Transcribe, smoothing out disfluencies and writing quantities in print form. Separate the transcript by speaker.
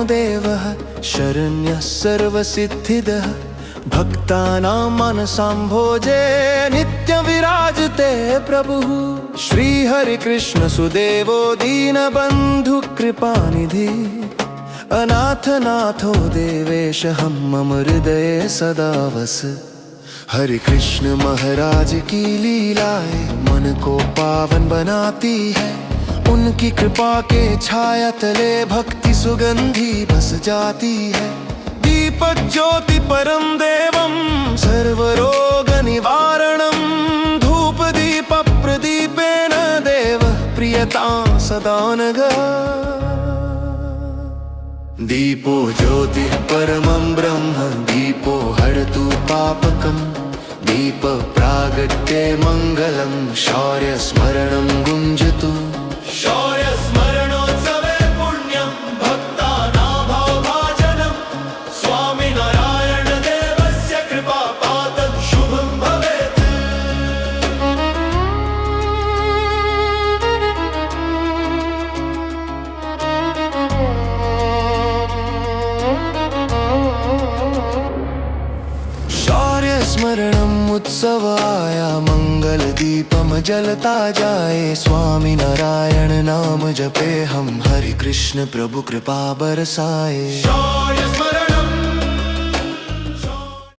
Speaker 1: देवः शरण्यः सर्वसिद्धिदः भक्तानां मनसाम्भोजे नित्यं विराजते प्रभुः। श्रीहरिकृष्ण सुदेवो दीनबन्धु कृपानिधि अनाथनाथो देवेश मम हृदये सदा वस। हरे कृष्ण महाराज की लीलाएं मन को पावन बनाती है। उनकी कृपा के छाया तले भक्ति सुगंधी बस जाती है। दीपक ज्योति परम देवम सर्वरोग निवारणम धूप दीप प्रदीपेन देव प्रियता सदा नघ। दीपो ज्योति परमं ब्रह्म दीपो हरतु पापकम्। दीप प्रागट्ये मंगलम शौर्य स्मरणं गुंजतु। शौर्य स्मरणोत्सवे पुण्यं भक्तानां भावभाजनं स्वामी नारायण देवस्य कृपापातं शुभं भवेत्। शौर्य स्मरणम् उत्सवाय मंगल दीपम जलता जाए। स्वामी नारायण नाम जपे हम हरि कृष्ण प्रभु कृपा बरसाए।